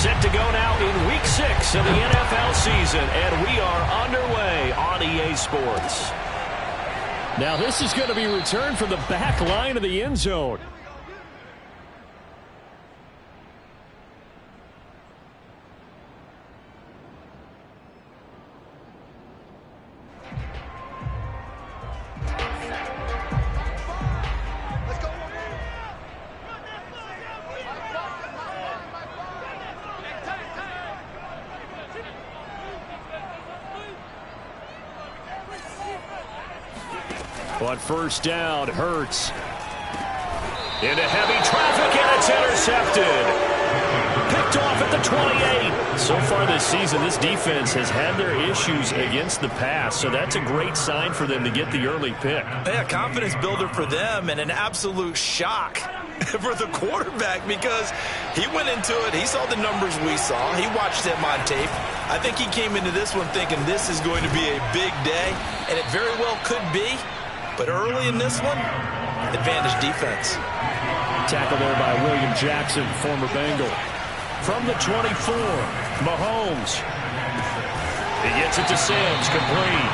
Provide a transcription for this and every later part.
Set to go now in Week 6 of the NFL season, and we are underway on EA Sports. Now this is going to be returned from the back line of the end zone. On first down, Hurts. Into heavy traffic, and it's intercepted. Picked off at the 28. So far this season, this defense has had their issues against the pass, so that's a great sign for them to get the early pick. Yeah, confidence builder for them and an absolute shock for the quarterback because he went into it. He saw the numbers we saw. He watched them on tape. I think he came into this one thinking this is going to be a big day, and it very well could be. But early in this one, advantage defense. Tackle there by William Jackson, former Bengal. From the 24, Mahomes. He gets it to Sims, complete.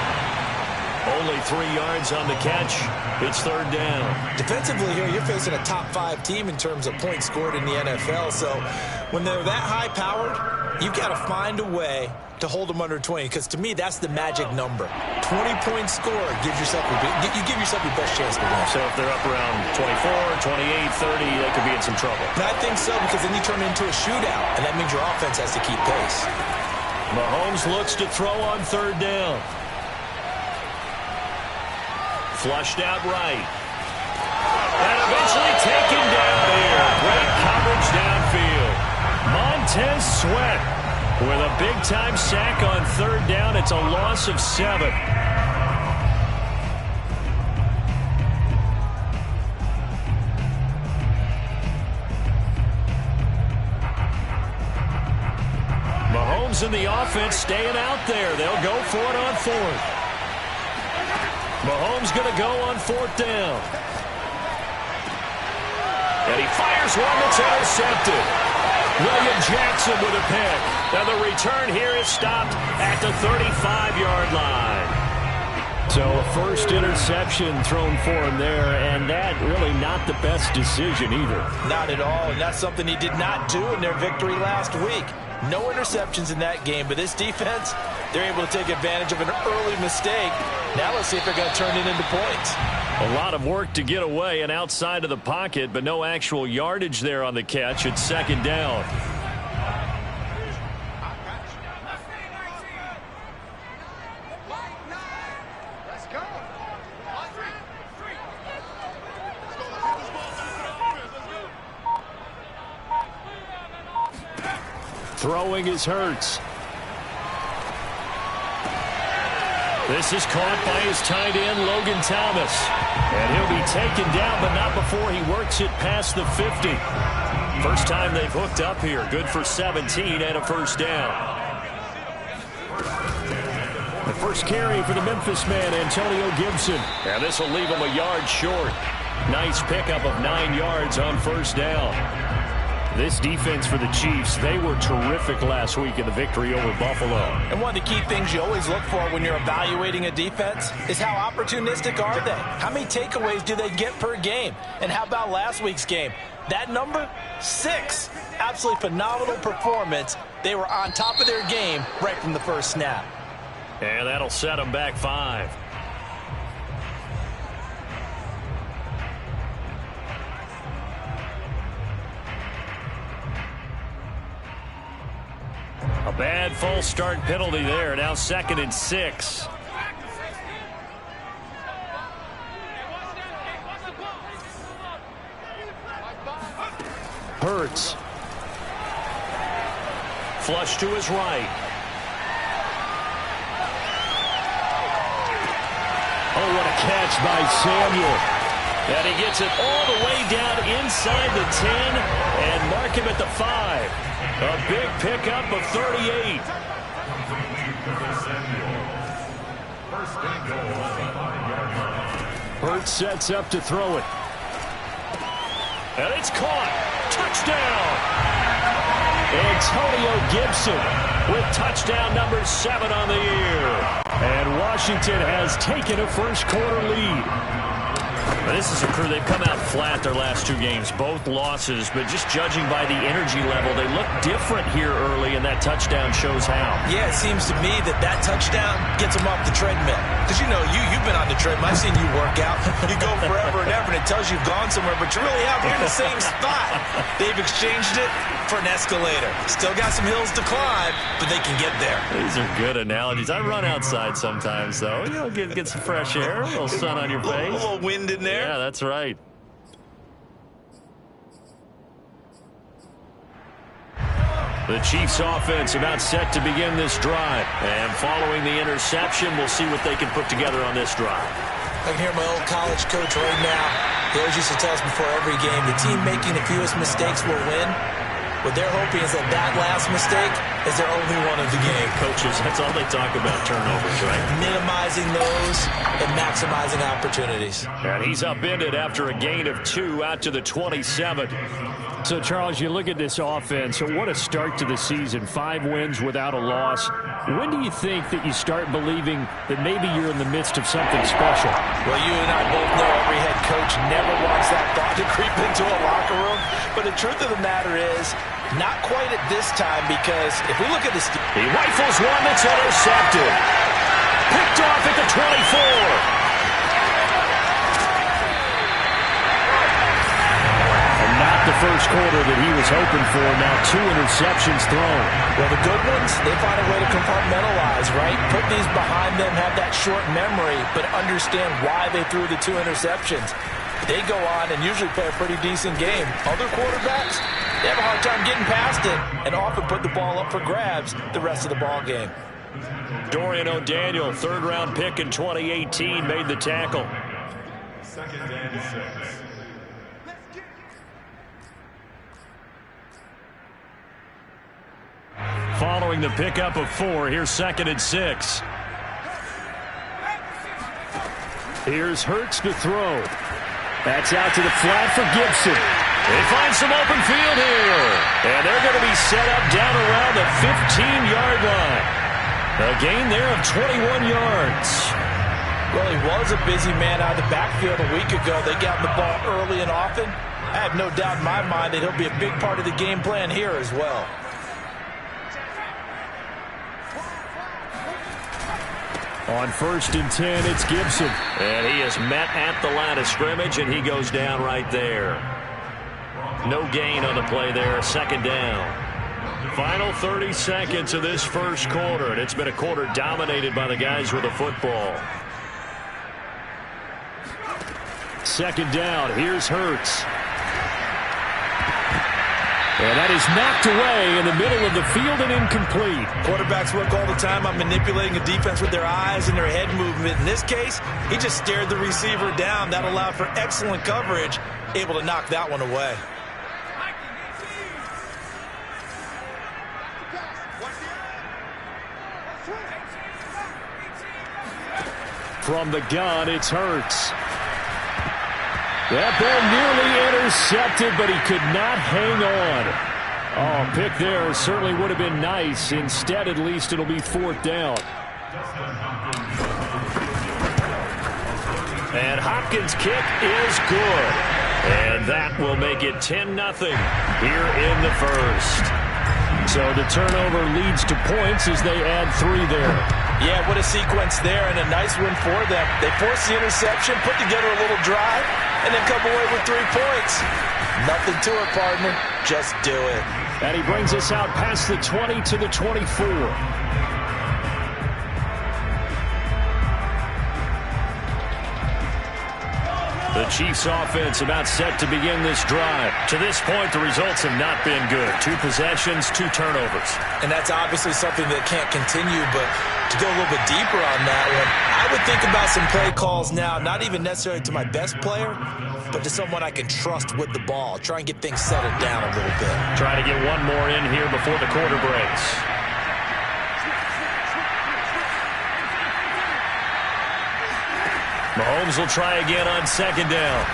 Only 3 yards on the catch. It's third down. Defensively here, you're facing a top 5 team in terms of points scored in the NFL. So when they're that high-powered, you've got to find a way to hold them under 20, because to me, that's the magic number. 20-point score gives yourself you give yourself your best chance to win. So if they're up around 24, 28, 30, they could be in some trouble. And I think so, because then you turn it into a shootout, and that means your offense has to keep pace. Mahomes looks to throw on third down. Flushed out right. And eventually taken down here. Great coverage downfield. Montez Sweat with a big-time sack on third down. It's a loss of 7. Mahomes and the offense staying out there. They'll go for it on fourth. Mahomes going to go on fourth down. And he fires one that's intercepted. William Jackson with a pick. Now the return here is stopped at the 35-yard line. So a first interception thrown for him there, and that really not the best decision either. Not at all, and that's something he did not do in their victory last week. No interceptions in that game, but this defense, they're able to take advantage of an early mistake. Now let's see if they're going to turn it into points. A lot of work to get away and outside of the pocket, but no actual yardage there on the catch. It's second down. Throwing is Hurts. This is caught by his tight end, Logan Thomas. And he'll be taken down, but not before he works it past the 50. First time they've hooked up here. Good for 17 and a first down. The first carry for the Memphis man, Antonio Gibson. And this will leave him a yard short. Nice pickup of 9 yards on first down. This defense for the Chiefs, they were terrific last week in the victory over Buffalo. And one of the key things you always look for when you're evaluating a defense is how opportunistic are they? How many takeaways do they get per game? And how about last week's game? That number, 6. Absolutely phenomenal performance. They were on top of their game right from the first snap. And that'll set them back 5. A bad false start penalty there. Now 2nd and 6. Hurts. Flush to his right. Oh, what a catch by Samuel. And he gets it all the way down inside the 10 and mark him at the 5. A big pickup of 38. Hurts sets up to throw it. And it's caught. Touchdown. Antonio Gibson with touchdown number 7 on the year. And Washington has taken a first-quarter lead. This is a crew, they've come out flat their last 2 games, both losses, but just judging by the energy level, they look different here early, and that touchdown shows how. Yeah, it seems to me that touchdown gets them off the treadmill. Because, you know, you've been on the treadmill. I've seen you work out. You go forever and ever, and it tells you you've gone somewhere, but you really have. You're in the same spot. They've exchanged it for an escalator. Still got some hills to climb, but they can get there. These are good analogies. I run outside sometimes, though. You know, get some fresh air, a little sun on your face. A little wind in there. Yeah, that's right. The Chiefs offense about set to begin this drive. And following the interception, we'll see what they can put together on this drive. I can hear my old college coach right now. He always used to tell us before every game, the team making the fewest mistakes will win. What they're hoping is that last mistake is their only one of the game. Coaches, that's all they talk about, turnovers, right? Minimizing those and maximizing opportunities. And he's upended after a gain of 2 out to the 27. So, Charles, you look at this offense. So what a start to the season. 5 wins without a loss. When do you think that you start believing that maybe you're in the midst of something special? Well, you and I both know every head coach never wants that thought to creep into a locker room. But the truth of the matter is, not quite at this time, because if we look at this... He rifles one that's intercepted. Picked off at the 24. Not the first quarter that he was hoping for. Now 2 interceptions thrown. Well, the good ones, they find a way to compartmentalize, right? Put these behind them, have that short memory, but understand why they threw the 2 interceptions. They go on and usually play a pretty decent game. Other quarterbacks, they have a hard time getting past it and often put the ball up for grabs the rest of the ball game. Dorian O'Daniel, 3rd-round pick in 2018, made the tackle. 2nd and 6. Following the pickup of 4, here's 2nd and 6. Here's Hurts to throw. That's out to the flat for Gibson. They find some open field here. And they're going to be set up down around the 15-yard line. A gain there of 21 yards. Well, he was a busy man out of the backfield a week ago. They got the ball early and often. I have no doubt in my mind that he'll be a big part of the game plan here as well. On 1st and 10, it's Gibson. And he is met at the line of scrimmage, and he goes down right there. No gain on the play there, 2nd down. Final 30 seconds of this first quarter, and it's been a quarter dominated by the guys with the football. 2nd down, here's Hurts. And that is knocked away in the middle of the field and incomplete. Quarterbacks work all the time on manipulating a defense with their eyes and their head movement. In this case, he just stared the receiver down. That allowed for excellent coverage, able to knock that one away. From the gun, it's Hurts. That ball nearly intercepted, but he could not hang on. Oh, pick there certainly would have been nice. Instead, at least, it'll be 4th down. And Hopkins' kick is good. And that will make it 10-0 here in the first. So the turnover leads to points as they add 3 there. Yeah, what a sequence there, and a nice win for them. They forced the interception, put together a little drive, and then come away with 3 points. Nothing to it, partner. Just do it. And he brings us out past the 20 to the 24. The Chiefs offense about set to begin this drive. To this point, the results have not been good. 2 possessions, 2 turnovers. And that's obviously something that can't continue, but to go a little bit deeper on that one, I would think about some play calls now, not even necessarily to my best player, but to someone I can trust with the ball. Try and get things settled down a little bit. Trying to get one more in here before the quarter breaks. Mahomes will try again on 2nd down.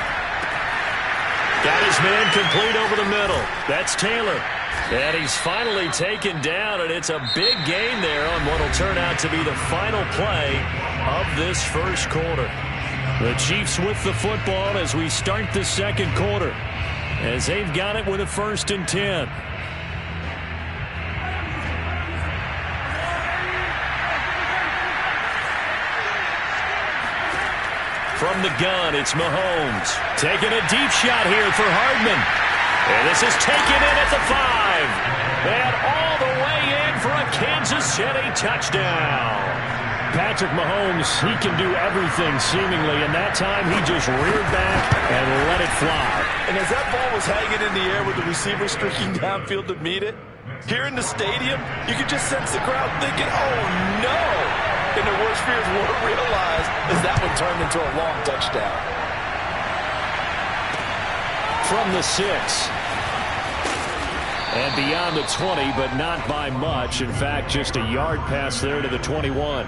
Got his man complete over the middle. That's Taylor. And he's finally taken down, and it's a big gain there on what will turn out to be the final play of this first quarter. The Chiefs with the football as we start the second quarter, as they've got it with a 1st and 10. From the gun, it's Mahomes. Taking a deep shot here for Hardman. And this is taken in at the 5. And all the way in for a Kansas City touchdown. Patrick Mahomes, he can do everything seemingly, and that time he just reared back and let it fly. And as that ball was hanging in the air with the receiver streaking downfield to meet it, here in the stadium, you could just sense the crowd thinking, oh no! And their worst fears weren't realized as that one turned into a long touchdown. From the 6. And beyond the 20, but not by much. In fact, just a yard pass there to the 21.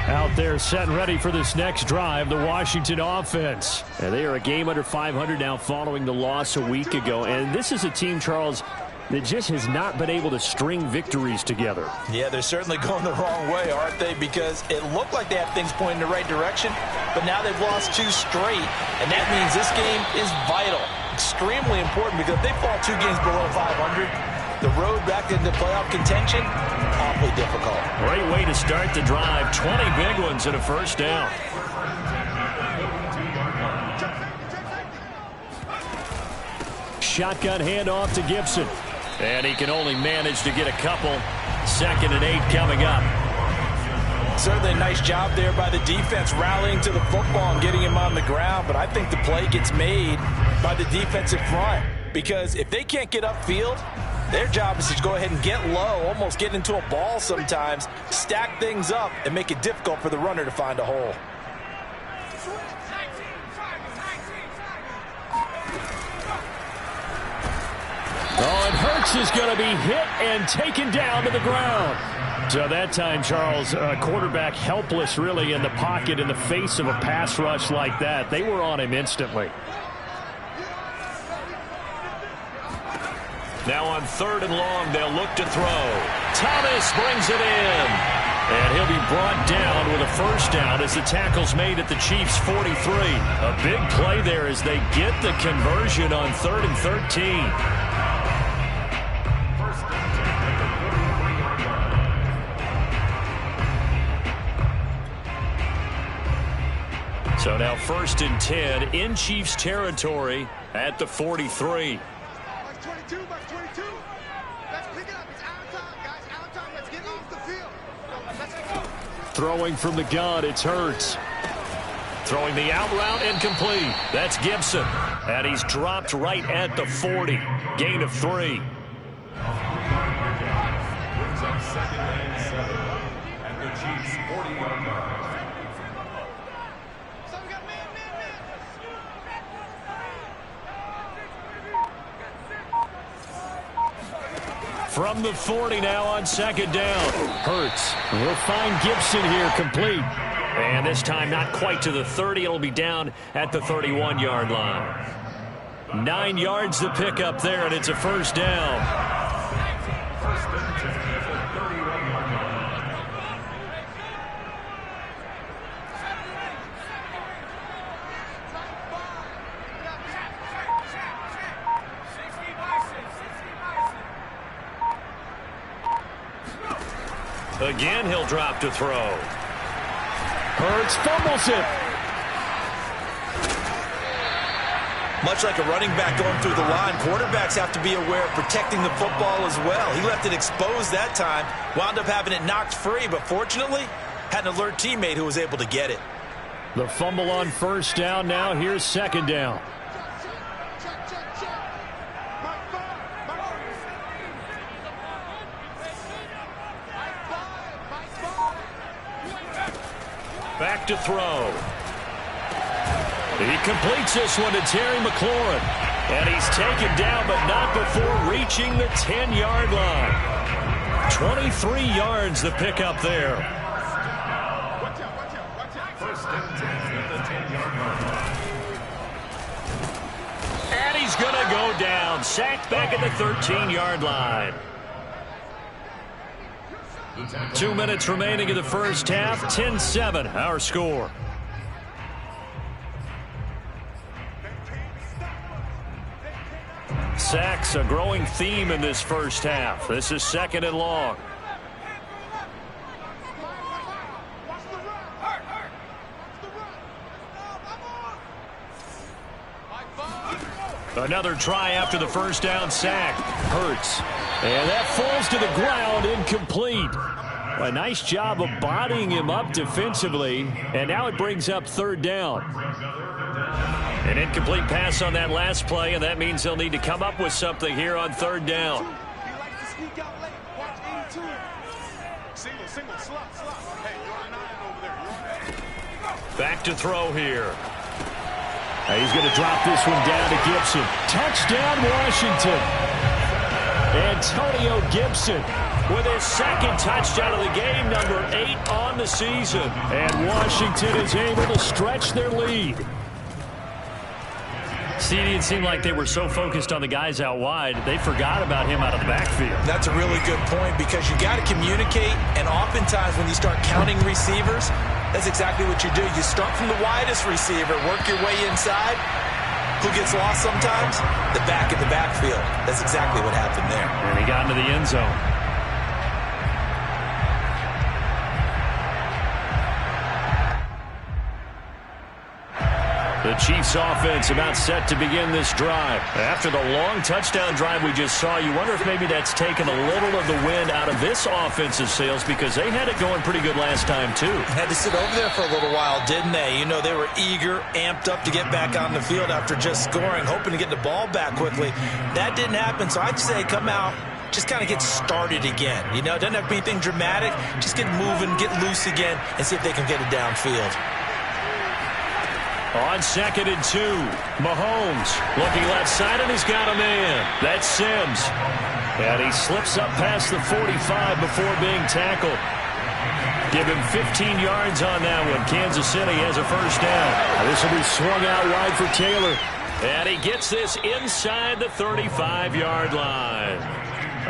Out there set and ready for this next drive, the Washington offense. And they are a game under 500 now following the loss a week ago. And this is a team, Charles, that just has not been able to string victories together. Yeah, they're certainly going the wrong way, aren't they? Because it looked like they had things pointing in the right direction, but now they've lost 2 straight, and that means this game is vital, extremely important, because if they fall 2 games below 500, the road back into playoff contention, awfully difficult. Great way to start the drive. 20 big ones and a 1st down. Shotgun handoff to Gibson. And he can only manage to get a couple. 2nd and 8 coming up. Certainly a nice job there by the defense rallying to the football and getting him on the ground. But I think the play gets made by the defensive front. Because if they can't get upfield, their job is to go ahead and get low, almost get into a ball sometimes, stack things up, and make it difficult for the runner to find a hole. Oh, and Hurts is going to be hit and taken down to the ground. So that time, Charles, quarterback helpless really in the pocket in the face of a pass rush like that. They were on him instantly. Now on 3rd and long, they'll look to throw. Thomas brings it in. And he'll be brought down with a 1st down as the tackle's made at the Chiefs' 43. A big play there as they get the conversion on 3rd and 13. So now 1st and 10 in Chiefs territory at the 43. Throwing from the gun, it's Hurts. Throwing the out route, incomplete. That's Gibson. And he's dropped right at the 40. Gain of 3. Brings up 2nd and 7 at the Chiefs' 40-yard line. From the 40 now on 2nd down. Hurts will find Gibson here complete. And this time not quite to the 30. It'll be down at the 31-yard line. 9 yards to pick up there, and it's a 1st down. Again, he'll drop to throw. Hurts fumbles it. Much like a running back going through the line, quarterbacks have to be aware of protecting the football as well. He left it exposed that time, wound up having it knocked free, but fortunately, had an alert teammate who was able to get it. The fumble on 1st down now. Here's 2nd down. Back to throw. He completes this one to Terry McLaurin. And he's taken down, but not before reaching the 10-yard line. 23 yards the pickup there. First and 10. is going to go down. Sacked back at the 13-yard line. 2 minutes remaining in the first half. 10-7, our score. Sacks, a growing theme in this first half. This is 2nd and long. Another try after the first down sack. Hurts. And that falls to the ground, incomplete. A nice job of bodying him up defensively. And now it brings up 3rd down. An incomplete pass on that last play, and that means they'll need to come up with something here on 3rd down. Back to throw here. He's going to drop this one down to Gibson. Touchdown, Washington. Antonio Gibson with his 2nd touchdown of the game, number 8 on the season. And Washington is able to stretch their lead. CD, it seemed like they were so focused on the guys out wide, they forgot about him out of the backfield. That's a really good point because you got to communicate, and oftentimes when you start counting receivers, that's exactly what you do. You start from the widest receiver, work your way inside. Who gets lost sometimes? The back in the backfield. That's exactly what happened there. And he got into the end zone. The Chiefs offense about set to begin this drive. After the long touchdown drive we just saw, you wonder if maybe that's taken a little of the wind out of this offensive sails because they had it going pretty good last time too. Had to sit over there for a little while, didn't they? You know, they were eager, amped up to get back on the field after just scoring, hoping to get the ball back quickly. That didn't happen, so I'd say come out, just kind of get started again. You know, it doesn't have to be anything dramatic. Just get moving, get loose again, and see if they can get it downfield. On 2nd and 2, Mahomes looking left side, and he's got a man. That's Sims. And he slips up past the 45 before being tackled. Give him 15 yards on that one. Kansas City has a first down. This will be swung out wide for Taylor. And he gets this inside the 35-yard line.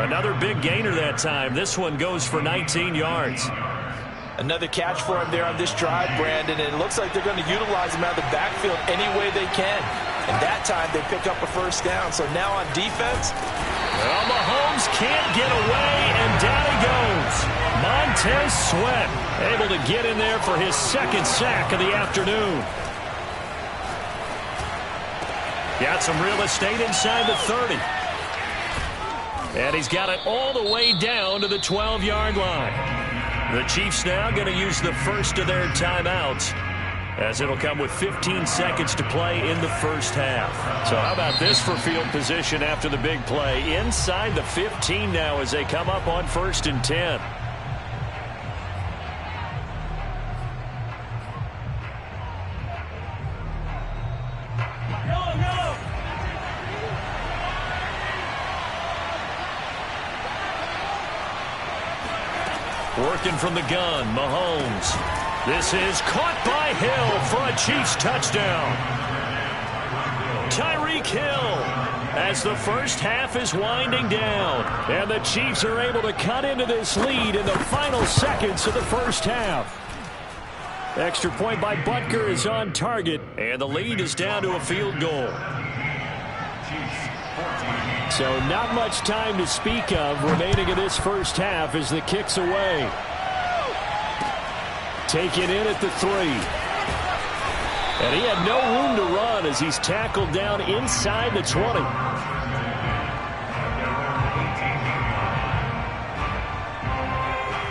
Another big gainer that time. This one goes for 19 yards. Another catch for him there on this drive, Brandon, and it looks like they're going to utilize him out of the backfield any way they can. And that time they pick up a first down. So now on defense. Well, Mahomes can't get away, and down he goes. Montez Sweat able to get in there for his 2nd sack of the afternoon. Got some real estate inside the 30. And he's got it all the way down to the 12-yard line. The Chiefs now going to use the first of their timeouts as it'll come with 15 seconds to play in the first half. So how about this for field position after the big play? Inside the 15 now as they come up on 1st and 10. Working from the gun, Mahomes. This is caught by Hill for a Chiefs touchdown. Tyreek Hill as the first half is winding down. And the Chiefs are able to cut into this lead in the final seconds of the first half. Extra point by Butker is on target, and the lead is down to a field goal. So not much time to speak of remaining in this first half as the kick's away. Taken in at the 3. And he had no room to run as he's tackled down inside the 20.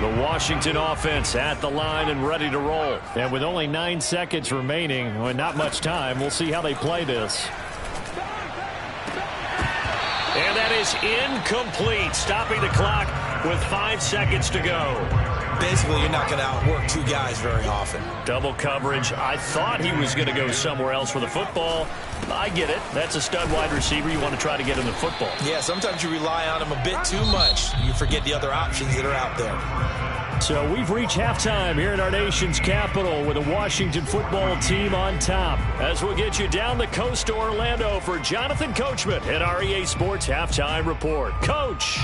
The Washington offense at the line and ready to roll. And with only 9 seconds remaining, well, not much time, we'll see how they play this. And that is incomplete, stopping the clock with 5 seconds to go. Basically, you're not going to outwork 2 guys very often. Double coverage. I thought he was going to go somewhere else with the football. I get it. That's a stud wide receiver. You want to try to get him the football. Yeah, sometimes you rely on him a bit too much. You forget the other options that are out there. So we've reached halftime here in our nation's capital with a Washington football team on top. As we'll get you down the coast to Orlando for Jonathan Coachman at our EA Sports Halftime Report. Coach!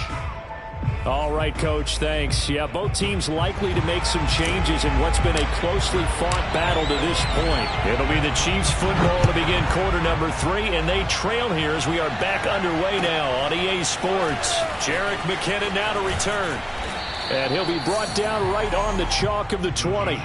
All right, Coach, thanks. Yeah, both teams likely to make some changes in what's been a closely fought battle to this point. It'll be the Chiefs football to begin quarter number 3, and they trail here as we are back underway now on EA Sports. Jerick McKinnon now to return. And he'll be brought down right on the chalk of the 20.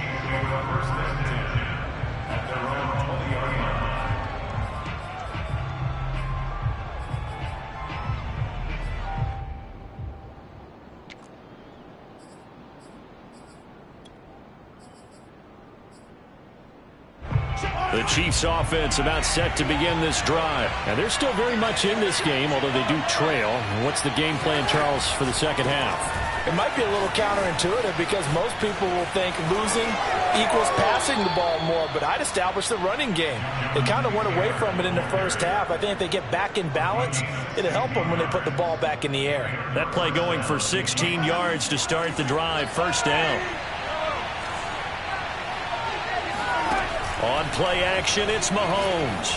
The Chiefs offense about set to begin this drive. And they're still very much in this game, although they do trail. What's the game plan, Charles, for the second half? It might be a little counterintuitive because most people will think losing equals passing the ball more, but I'd establish the running game. They kind of went away from it in the first half. I think if they get back in balance, it'll help them when they put the ball back in the air. That play going for 16 yards to start the drive, first down. On play action, it's Mahomes.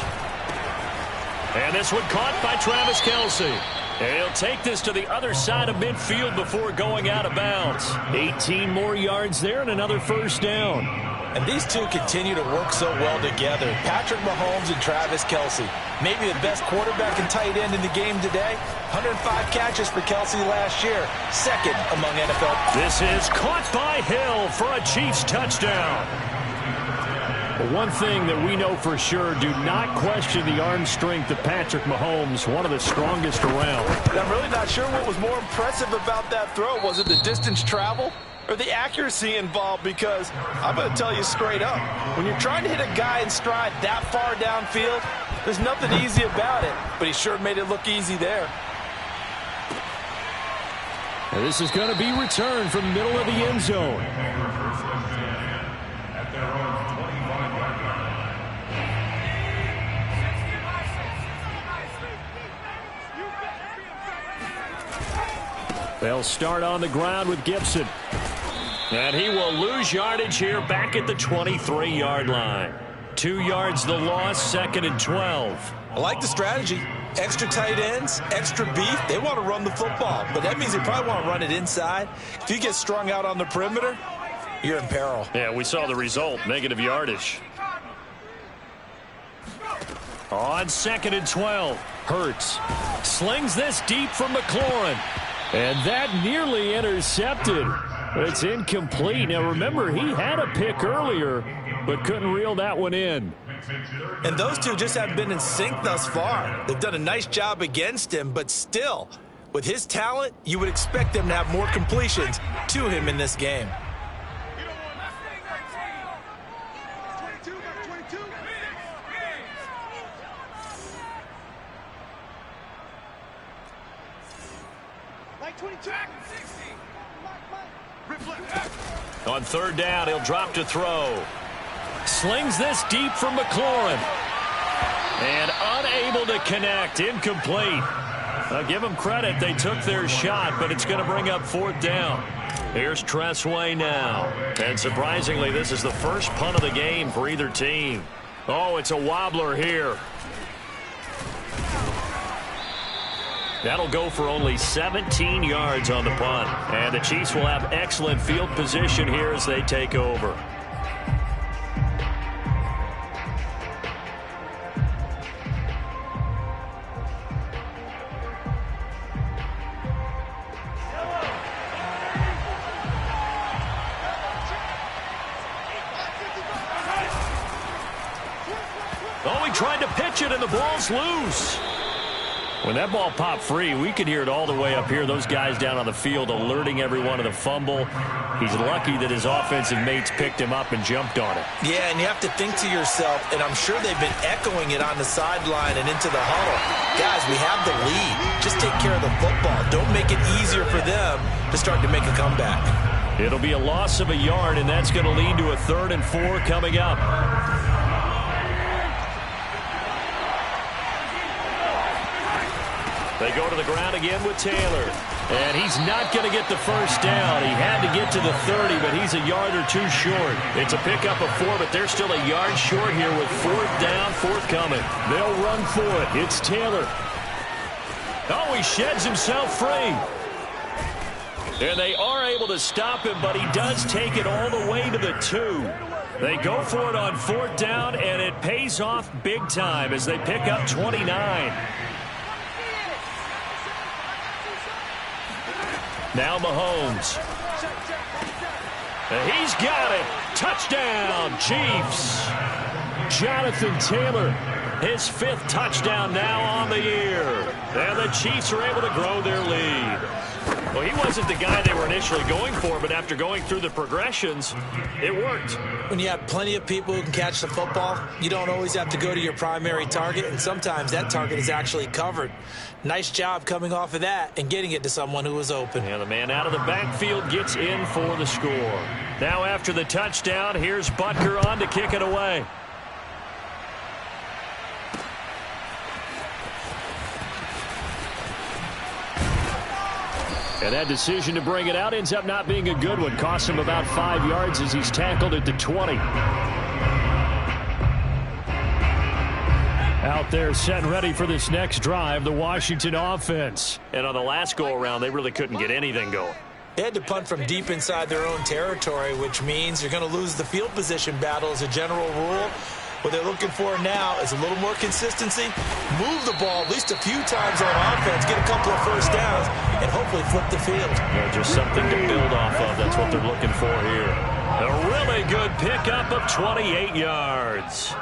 And this one caught by Travis Kelce. And he'll take this to the other side of midfield before going out of bounds. 18 more yards there and another first down. And these two continue to work so well together. Patrick Mahomes and Travis Kelce. Maybe the best quarterback and tight end in the game today. 105 catches for Kelce last year. Second among NFL. This is caught by Hill for a Chiefs touchdown. But one thing that we know for sure, do not question the arm strength of Patrick Mahomes, one of the strongest around. And I'm really not sure what was more impressive about that throw. Was it the distance travel or the accuracy involved? Because I'm going to tell you straight up, when you're trying to hit a guy in stride that far downfield, there's nothing easy about it. But he sure made it look easy there. And this is going to be returned from the middle of the end zone. They'll start on the ground with Gibson. And he will lose yardage here back at the 23-yard line. 2 yards the loss, second and 12. I like the strategy. Extra tight ends, extra beef. They want to run the football, but that means they probably want to run it inside. If you get strung out on the perimeter, you're in peril. Yeah, we saw the result, negative yardage. On second and 12, Hurts slings this deep from McLaurin. And that nearly intercepted. It's incomplete. Now, remember, he had a pick earlier, but couldn't reel that one in. And those two just haven't been in sync thus far. They've done a nice job against him, but still, with his talent, you would expect them to have more completions to him in this game. On third down, he'll drop to throw. Slings this deep from McLaurin. And unable to connect. Incomplete. I'll give them credit. They took their shot, but it's going to bring up fourth down. Here's Tressway now. And surprisingly, this is the first punt of the game for either team. Oh, it's a wobbler here. That'll go for only 17 yards on the punt. And the Chiefs will have excellent field position here as they take over. Oh, he tried to pitch it and the ball's loose. When that ball popped free, we could hear it all the way up here. Those guys down on the field alerting everyone of the fumble. He's lucky that his offensive mates picked him up and jumped on it. Yeah, and you have to think to yourself, and I'm sure they've been echoing it on the sideline and into the huddle. Guys, we have the lead. Just take care of the football. Don't make it easier for them to start to make a comeback. It'll be a loss of a yard, and that's going to lead to a 3rd and 4 coming up. They go to the ground again with Taylor. And he's not going to get the first down. He had to get to the 30, but he's a yard or two short. It's a pickup of 4, but they're still a yard short here with 4th down, forthcoming. They'll run for it. It's Taylor. Oh, he sheds himself free. And they are able to stop him, but he does take it all the way to the 2. They go for it on 4th down, and it pays off big time as they pick up 29. Now Mahomes. And he's got it. Touchdown, Chiefs. Jonathan Taylor, his 5th touchdown now on the year. And the Chiefs are able to grow their lead. Well, he wasn't the guy they were initially going for, but after going through the progressions, it worked. When you have plenty of people who can catch the football, you don't always have to go to your primary target, and sometimes that target is actually covered. Nice job coming off of that and getting it to someone who was open. And the man out of the backfield gets in for the score. Now after the touchdown, here's Butker on to kick it away. And that decision to bring it out ends up not being a good one. Costs him about 5 yards as he's tackled at the 20. Out there set and ready for this next drive, the Washington offense. And on the last go-around, they really couldn't get anything going. They had to punt from deep inside their own territory, which means you're going to lose the field position battle as a general rule. What they're looking for now is a little more consistency, move the ball at least a few times on offense, get a couple of first downs, and hopefully flip the field. Yeah, just something to build off of. That's what they're looking for here. A really good pickup of 28 yards.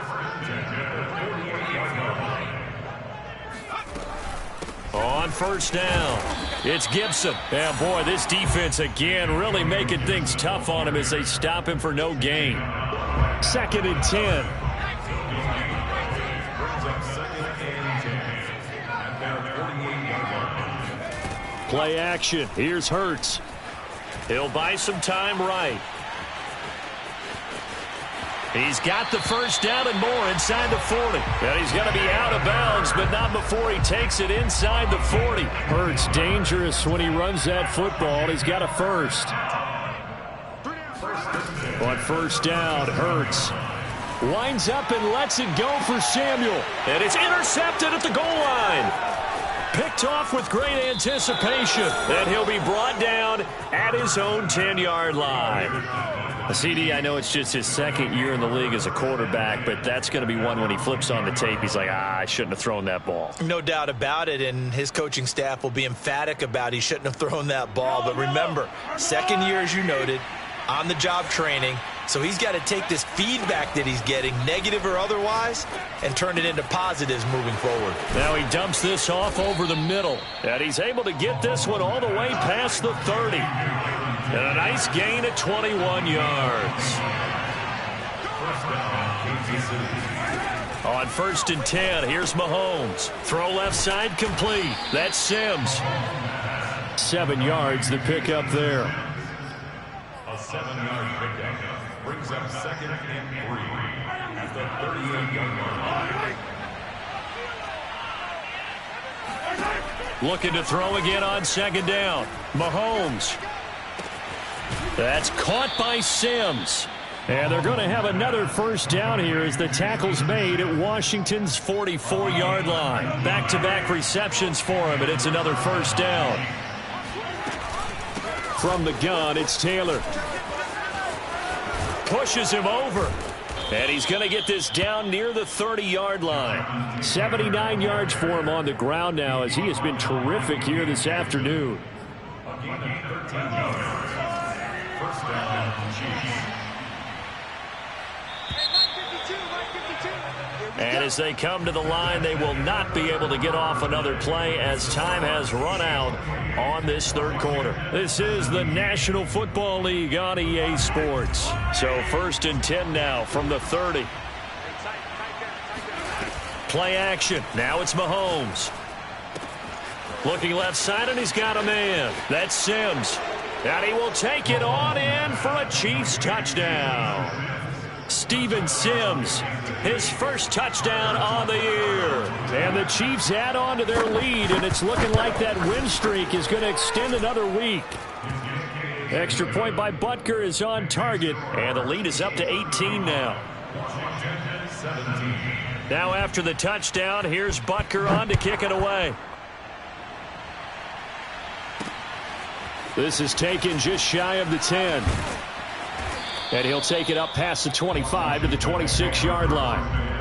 On 1st down, it's Gibson. And boy, this defense again really making things tough on him as they stop him for no gain. 2nd and 10. Play action. Here's Hurts. He'll buy some time right. He's got the first down and more inside the 40. And he's going to be out of bounds, but not before he takes it inside the 40. Hurts dangerous when he runs that football. He's got a first. On 1st down, Hurts winds up and lets it go for Samuel. And it's intercepted at the goal line. Picked off with great anticipation. And he'll be brought down at his own 10-yard line. CD, I know it's just his 2nd year in the league as a quarterback, but that's going to be one when he flips on the tape. He's like, I shouldn't have thrown that ball. No doubt about it, and his coaching staff will be emphatic about he shouldn't have thrown that ball. But remember, 2nd year, as you noted, on-the-job training. So he's got to take this feedback that he's getting, negative or otherwise, and turn it into positives moving forward. Now he dumps this off over the middle. And he's able to get this one all the way past the 30. And a nice gain at 21 yards. On 1st and 10, here's Mahomes. Throw left side complete. That's Sims. 7 yards to pick up there. A 7-yard pickup brings up 2nd and 3 at the 38-yard line. Looking to throw again on 2nd down. Mahomes. That's caught by Sims. And they're going to have another first down here as the tackle's made at Washington's 44-yard line. Back-to-back receptions for him, and it's another first down. From the gun, it's Taylor. Pushes him over. And he's going to get this down near the 30-yard line. 79 yards for him on the ground now as he has been terrific here this afternoon. First down, Chiefs. And as they come to the line, they will not be able to get off another play as time has run out on this 3rd quarter. This is the National Football League on EA Sports. So 1st and 10 now from the 30. Play action. Now it's Mahomes. Looking left side, and he's got a man. That's Sims. And he will take it on in for a Chiefs touchdown. Steven Sims, his first touchdown on the year. And the Chiefs add on to their lead, and it's looking like that win streak is going to extend another week. Extra point by Butker is on target, and the lead is up to 18 now. Now after the touchdown, here's Butker on to kick it away. This is taken just shy of the 10. And he'll take it up past the 25 to the 26-yard line.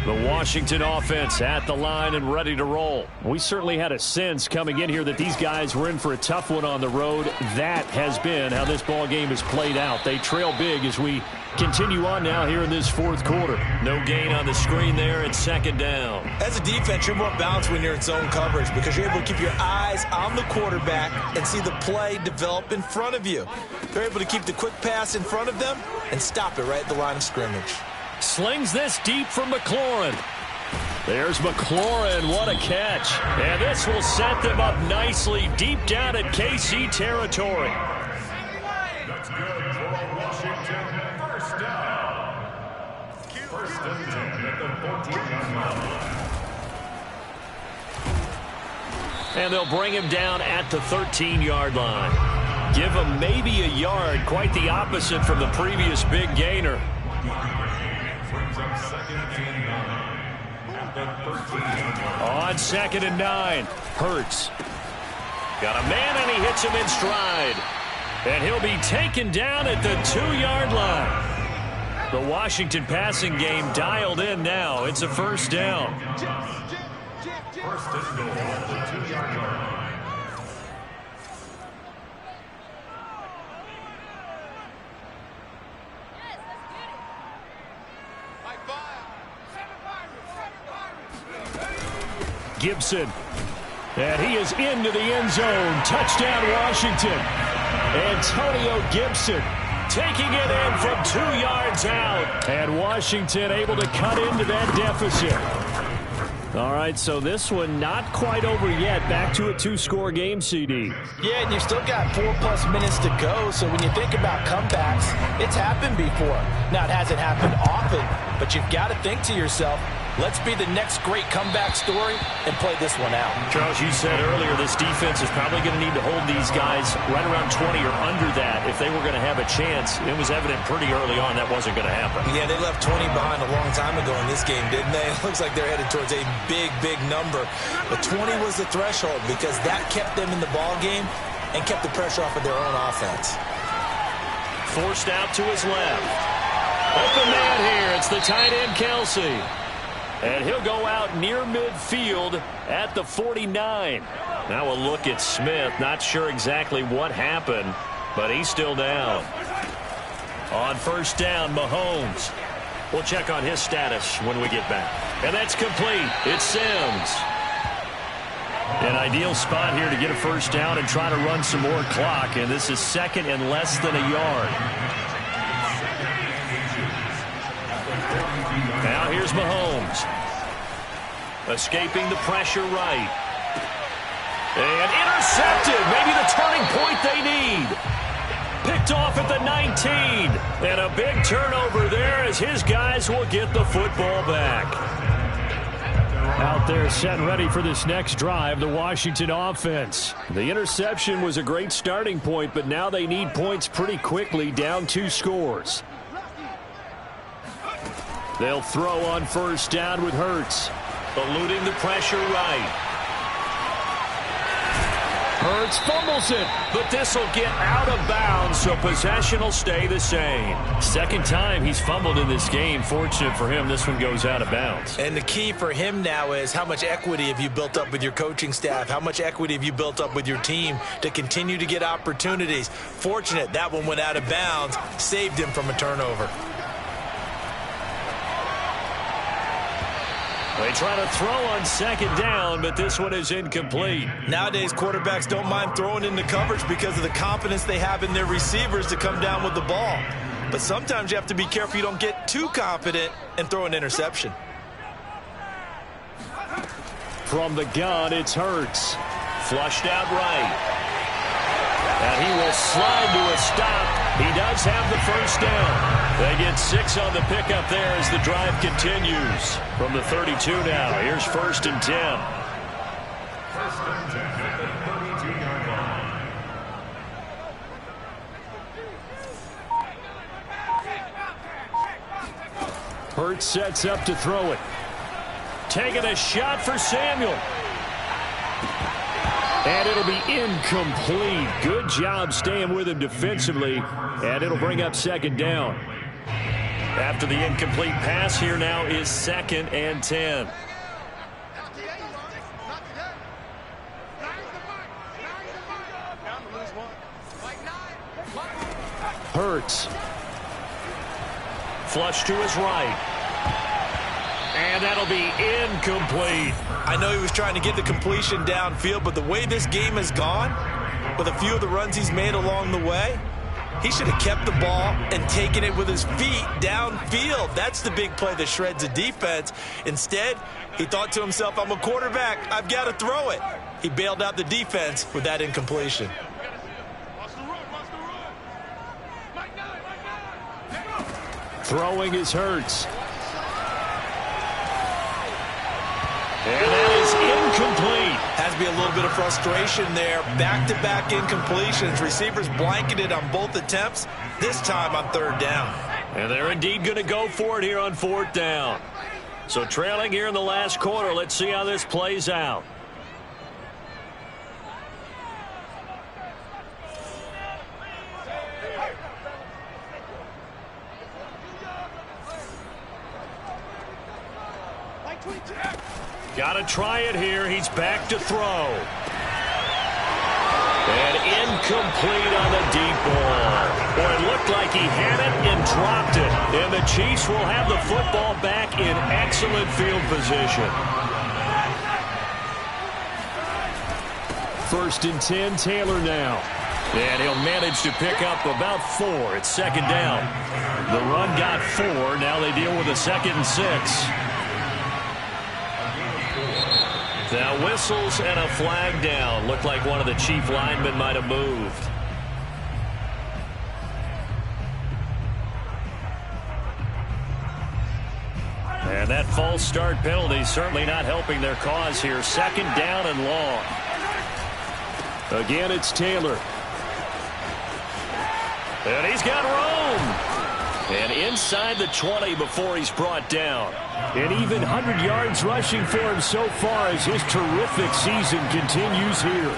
The Washington offense at the line and ready to roll. We certainly had a sense coming in here that these guys were in for a tough one on the road. That has been how this ball game has played out. They trail big as we continue on now here in this fourth quarter. No gain on the screen there at second down. As a defense, you're more balanced when you're in zone coverage because you're able to keep your eyes on the quarterback and see the play develop in front of you. They're able to keep the quick pass in front of them and stop it right at the line of scrimmage. Slings this deep from McLaurin. There's McLaurin. What a catch. And this will set them up nicely deep down at KC territory. That's good for Washington. First down. First and 10 at the 14-yard line. And they'll bring him down at the 13-yard line. Give him maybe a yard. Quite the opposite from the previous big gainer. On 2nd and 9, Hurts. Got a man, and he hits him in stride. And he'll be taken down at the 2-yard line. The Washington passing game dialed in now. It's a first down. First and goal at the 2-yard line. Gibson. And he is into the end zone. Touchdown, Washington. Antonio Gibson taking it in from 2 yards out. And Washington able to cut into that deficit. All right, so this one not quite over yet. Back to a 2-score game, CD. Yeah, and you've still got 4+ minutes to go, so when you think about comebacks, it's happened before. Now, it hasn't happened often, but you've got to think to yourself, let's be the next great comeback story and play this one out. Charles, you said earlier this defense is probably going to need to hold these guys right around 20 or under that if they were going to have a chance. It was evident pretty early on that wasn't going to happen. Yeah, they left 20 behind a long time ago in this game, didn't they? It looks like they're headed towards a big, big number. But 20 was the threshold because that kept them in the ball game and kept the pressure off of their own offense. Forced out to his left. Open man here. It's the tight end, Kelsey. And he'll go out near midfield at the 49. Now a look at Smith. Not sure exactly what happened, but he's still down. On first down, Mahomes. We'll check on his status when we get back. And that's complete. It's Sims. An ideal spot here to get a first down and try to run some more clock. And this is 2nd and less than a yard. Now here's Mahomes. Escaping the pressure right. And intercepted. Maybe the turning point they need. Picked off at the 19. And a big turnover there as his guys will get the football back. Out there set ready for this next drive, the Washington offense. The interception was a great starting point, but now they need points pretty quickly, down 2 scores. They'll throw on first down with Hurts. Eluding the pressure right. Hurts fumbles it. But this will get out of bounds, so possession will stay the same. Second time he's fumbled in this game. Fortunate for him, this one goes out of bounds. And the key for him now is how much equity have you built up with your coaching staff? How much equity have you built up with your team to continue to get opportunities? Fortunate that one went out of bounds, saved him from a turnover. They try to throw on second down, but this one is incomplete. Nowadays, quarterbacks don't mind throwing into coverage because of the confidence they have in their receivers to come down with the ball. But sometimes you have to be careful you don't get too confident and throw an interception. From the gun, it's Hurts. Flushed out right. And he will slide to a stop. He does have the first down. They get 6 on the pickup there as the drive continues. From the 32 now, here's 1st and 10. Hurts sets up to throw it. Taking a shot for Samuel. And it'll be incomplete. Good job staying with him defensively. And it'll bring up 2nd down. After the incomplete pass, here now is 2nd and 10. Hurts. Flush to his right. And that'll be incomplete. I know he was trying to get the completion downfield, but the way this game has gone, with a few of the runs he's made along the way, he should have kept the ball and taken it with his feet downfield. That's the big play that shreds the defense. Instead, he thought to himself, I'm a quarterback, I've got to throw it. He bailed out the defense with that incompletion. Throwing is Hurts. And that is incomplete. Has to be a little bit of frustration there. Back-to-back incompletions. Receivers blanketed on both attempts. This time on 3rd down. And they're indeed going to go for it here on 4th down. So trailing here in the last quarter. Let's see how this plays out. Got to try it here. He's back to throw. And incomplete on the deep ball. Boy, it looked like he had it and dropped it. And the Chiefs will have the football back in excellent field position. 1st and 10, Taylor now. And he'll manage to pick up about 4. It's 2nd down. The run got 4. Now they deal with a 2nd and 6. Now whistles and a flag down. Looked like one of the Chief linemen might have moved. And that false start penalty certainly not helping their cause here. 2nd down and long. Again, it's Taylor. And he's got room. And inside the 20 before he's brought down. And even 100 yards rushing for him so far as his terrific season continues here.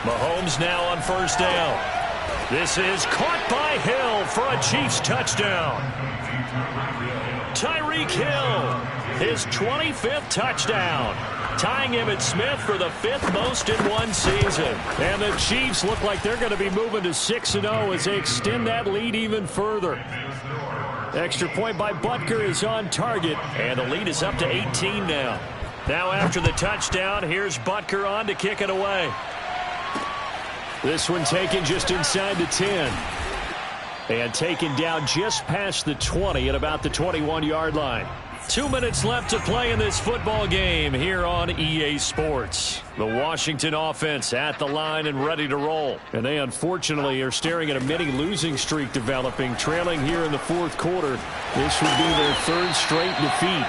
Mahomes now on 1st down. This is caught by Hill for a Chiefs touchdown. Tyreek Hill, his 25th touchdown. Tying Emmitt Smith for the 5th most in one season. And the Chiefs look like they're going to be moving to 6-0 as they extend that lead even further. Extra point by Butker is on target, and the lead is up to 18 now. Now after the touchdown, here's Butker on to kick it away. This one taken just inside the 10. And taken down just past the 20 at about the 21-yard line. 2 minutes left to play in this football game here on EA Sports. The Washington offense at the line and ready to roll. And they unfortunately are staring at a mini losing streak developing, trailing here in the 4th quarter. This would be their 3rd straight defeat.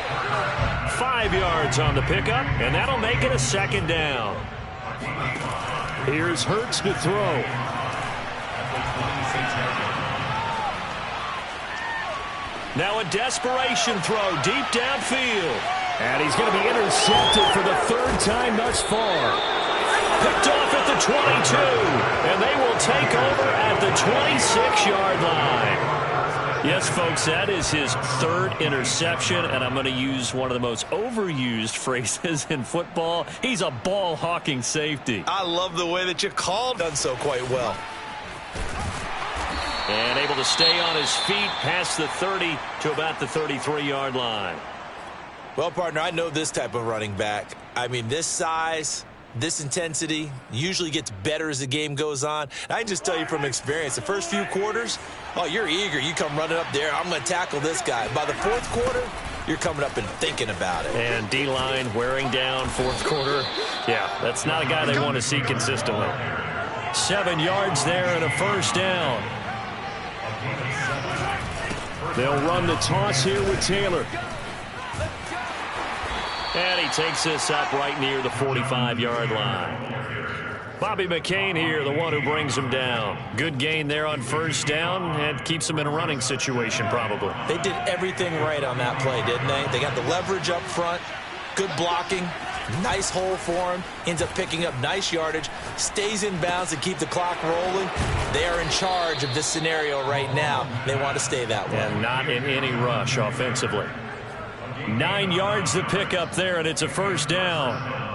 5 yards on the pickup, and that'll make it a 2nd down. Here's Hurts to throw. Now a desperation throw deep downfield. And he's going to be intercepted for the 3rd time thus far. Picked off at the 22. And they will take over at the 26-yard line. Yes, folks, that is his 3rd interception. And I'm going to use one of the most overused phrases in football. He's a ball-hawking safety. I love the way that you called. Done so quite well. And able to stay on his feet past the 30 to about the 33-yard line. Well, partner, I know this type of running back. I mean, this size, this intensity usually gets better as the game goes on. And I can just tell you from experience, the first few quarters, oh, you're eager. You come running up there. I'm going to tackle this guy. By the 4th quarter, you're coming up and thinking about it. And D-line wearing down 4th quarter. Yeah, that's not a guy they want to see consistently. 7 yards there and a first down. They'll run the toss here with Taylor. And he takes this up right near the 45-yard line. Bobby McCain here, the one who brings him down. Good gain there on first down and keeps him in a running situation probably. They did everything right on that play, didn't they? They got the leverage up front, good blocking, nice hole for him, ends up picking up nice yardage, stays in bounds to keep the clock rolling. They are in charge of this scenario right now. They want to stay that way. And not in any rush offensively. 9 yards to pick up there, and it's a first down.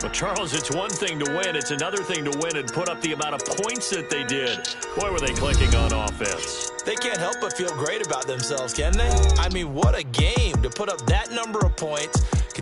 Well, Charles, it's one thing to win. It's another thing to win and put up the amount of points that they did. Boy, were they clicking on offense. They can't help but feel great about themselves, can they? I mean, what a game to put up that number of points.